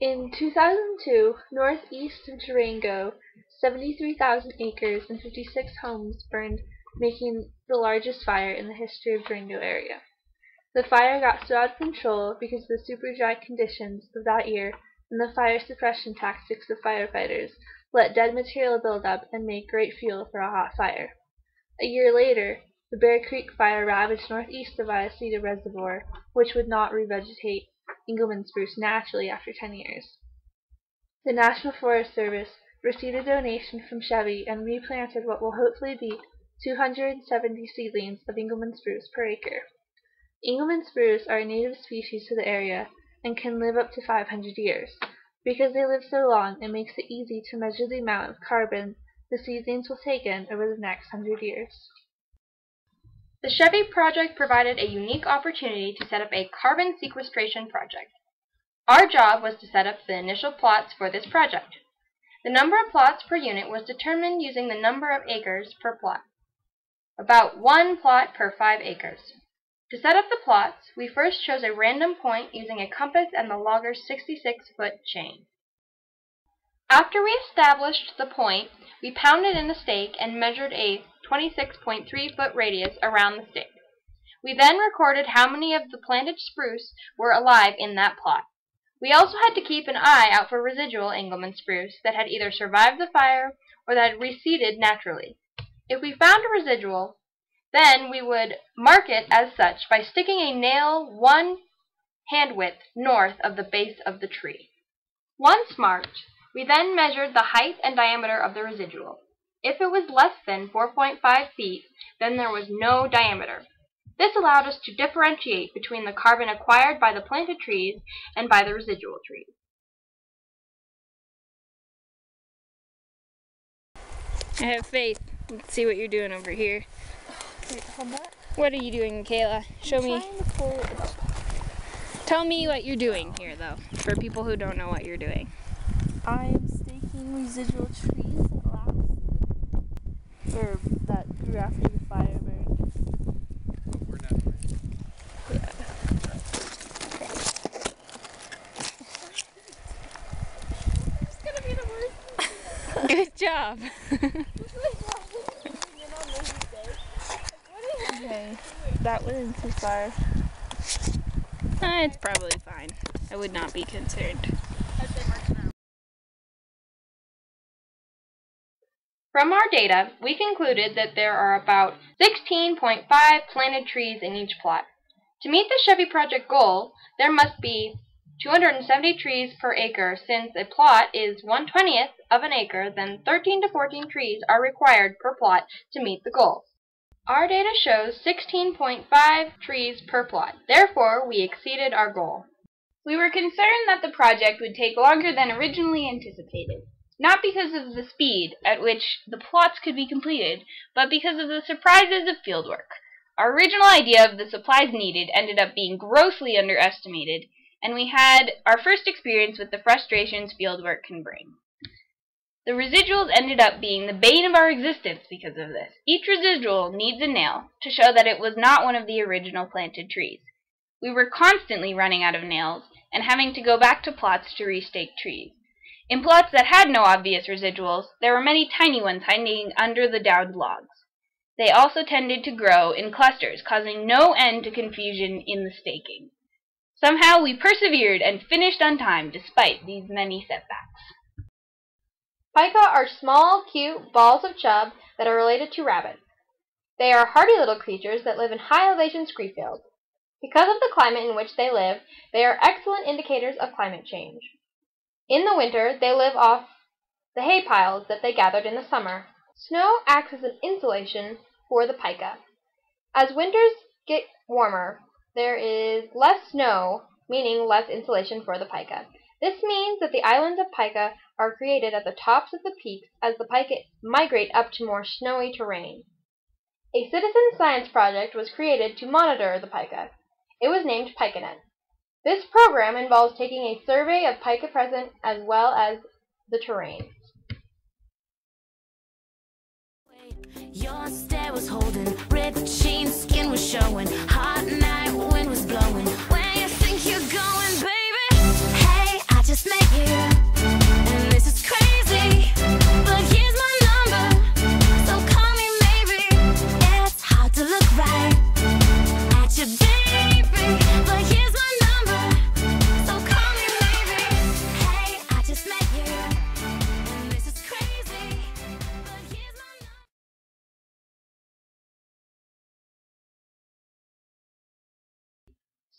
In 2002, northeast of Durango, 73,000 acres and 56 homes burned, making the largest fire in the history of Durango area. The fire got so out of control because of the super dry conditions of that year and the fire suppression tactics of firefighters let dead material build up and make great fuel for a hot fire. A year later, the Bear Creek Fire ravaged northeast of Iosita Reservoir, which would not revegetate Engelmann spruce naturally after 10 years. The National Forest Service received a donation from Chevy and replanted what will hopefully be 270 seedlings of Engelmann spruce per acre. Engelmann spruce are a native species to the area and can live up to 500 years. Because they live so long, it makes it easy to measure the amount of carbon the seedlings will take in over the next 100 years. The Chevy project provided a unique opportunity to set up a carbon sequestration project. Our job was to set up the initial plots for this project. The number of plots per unit was determined using the number of acres per plot, about 1 plot per 5 acres. To set up the plots, we first chose a random point using a compass and the logger's 66-foot chain. After we established the point, we pounded in the stake and measured a 26.3-foot radius around the stake. We then recorded how many of the planted spruce were alive in that plot. We also had to keep an eye out for residual Engelmann spruce that had either survived the fire or that had reseeded naturally. If we found a residual, then we would mark it as such by sticking a nail 1 hand width north of the base of the tree. Once marked, we then measured the height and diameter of the residual. If it was less than 4.5 feet, then there was no diameter. This allowed us to differentiate between the carbon acquired by the planted trees and by the residual trees. I have faith. Let's see what you're doing over here. Wait, hold that. What are you doing, Kayla? Show me. Trying to pull it up. Tell me what you're doing here, though, for people who don't know what you're doing. I'm staking residual trees that last, or that grew after the fire burned. We're not ready. Yeah. It's gonna be the worst. Good job. Okay, that went too far. It's probably fine. I would not be concerned. From our data, we concluded that there are about 16.5 planted trees in each plot. To meet the Chevy project goal, there must be 270 trees per acre. Since a plot is 1/20th of an acre, then 13 to 14 trees are required per plot to meet the goal. Our data shows 16.5 trees per plot. Therefore, we exceeded our goal. We were concerned that the project would take longer than originally anticipated, not because of the speed at which the plots could be completed, but because of the surprises of fieldwork. Our original idea of the supplies needed ended up being grossly underestimated, and we had our first experience with the frustrations fieldwork can bring. The residuals ended up being the bane of our existence because of this. Each residual needs a nail to show that it was not one of the original planted trees. We were constantly running out of nails and having to go back to plots to restake trees. In plots that had no obvious residuals, there were many tiny ones hiding under the downed logs. They also tended to grow in clusters, causing no end to confusion in the staking. Somehow we persevered and finished on time despite these many setbacks. Pika are small, cute balls of chub that are related to rabbits. They are hardy little creatures that live in high elevation scree fields. Because of the climate in which they live, they are excellent indicators of climate change. In the winter, they live off the hay piles that they gathered in the summer. Snow acts as an insulation for the pika. As winters get warmer, there is less snow, meaning less insulation for the pika. This means that the islands of pika are created at the tops of the peaks as the pika migrate up to more snowy terrain. A citizen science project was created to monitor the pika. It was named PikaNet. This program involves taking a survey of pika present as well as the terrain. Your stare was holding, ripped jeans, skin was showing, hot night, wind was blowing. Where you think you're going, baby? Hey, I just met you.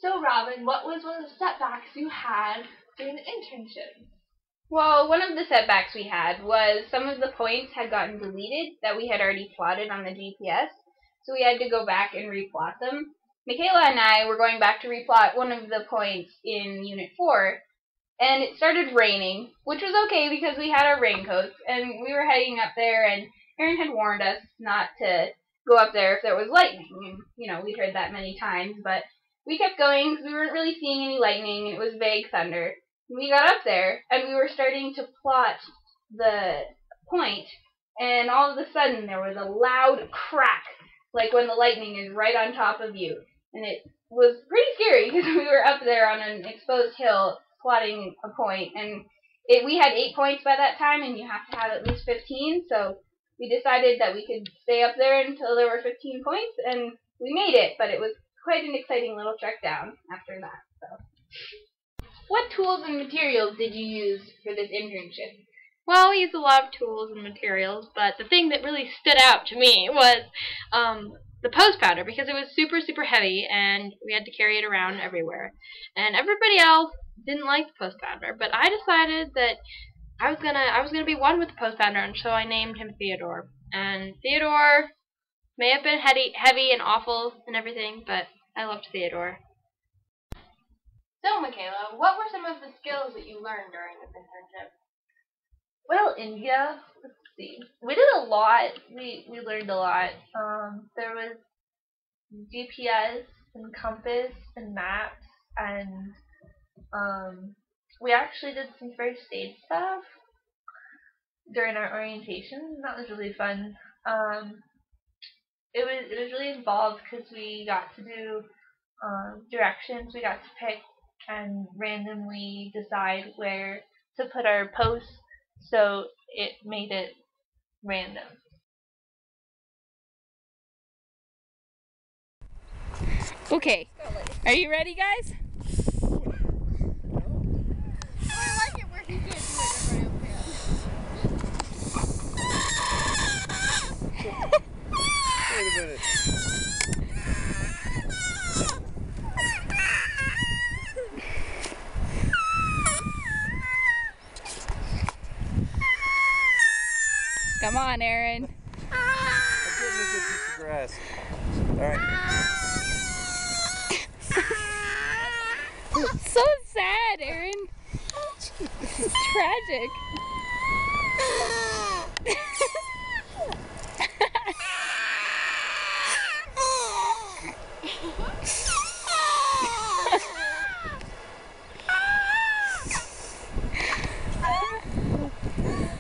So, Robin, what was one of the setbacks you had during the internship? Well, one of the setbacks we had was some of the points had gotten deleted that we had already plotted on the GPS, so we had to go back and replot them. Michaela and I were going back to replot one of the points in Unit 4, and it started raining, which was okay because we had our raincoats, and we were heading up there, and Erin had warned us not to go up there if there was lightning. And, you know, we'd heard that many times, but we kept going because we weren't really seeing any lightning, and it was vague thunder. We got up there, and we were starting to plot the point, and all of a sudden there was a loud crack, like when the lightning is right on top of you. And it was pretty scary because we were up there on an exposed hill plotting a point, and we had 8 points by that time, and you have to have at least 15, so we decided that we could stay up there until there were 15 points, and we made it, but it was quite an exciting little trek down after that. So, what tools and materials did you use for this internship? Well, we used a lot of tools and materials, but the thing that really stood out to me was the post powder, because it was super, super heavy, and we had to carry it around everywhere. And everybody else didn't like the post powder, but I decided that I was gonna be one with the post powder, and so I named him Theodore. And Theodore may have been heavy and awful and everything, but I loved Theodore. So, Michaela, what were some of the skills that you learned during this internship? Well, India, let's see. We did a lot. We learned a lot. There was GPS and compass and maps, and we actually did some first aid stuff during our orientation. That was really fun. It was really involved because we got to do directions. We got to pick and randomly decide where to put our posts, so it made it random. Okay, are you ready, guys? Wait a minute. Come on, Erin. I'm getting a good piece of grass. Alright. It's so sad, Erin. It's tragic.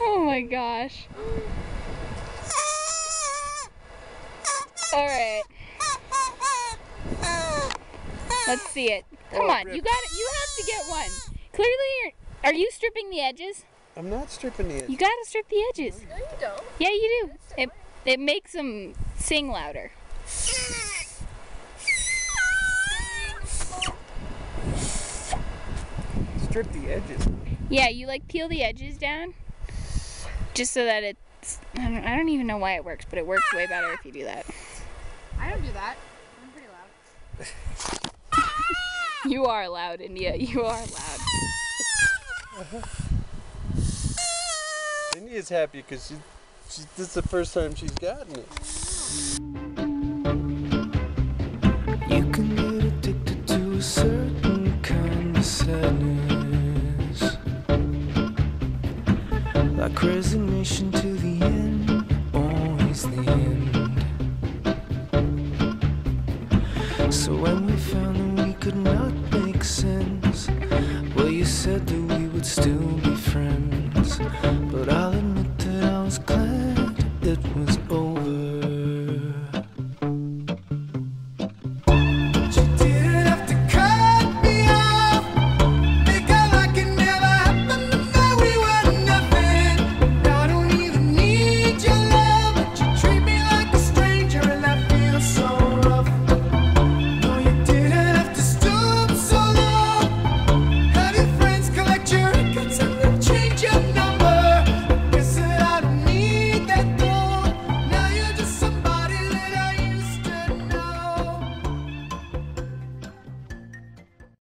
Oh my gosh. Alright. Let's see it. Come on, you got it. You have to get one. Clearly, are you stripping the edges? I'm not stripping the edges. You gotta strip the edges. No, you don't. Yeah, you do. It makes them sing louder. Strip the edges. Yeah, you like peel the edges down, just so that it's. I don't even know why it works, but it works way better if you do that. I don't do that. I'm pretty loud. You are loud, India. You are loud. India's happy because this is the first time she's gotten it. You can get addicted to a certain kind of sadness, like resignation to the end, always the end. So when we found that we could not make sense, well, you said that we would still be friends.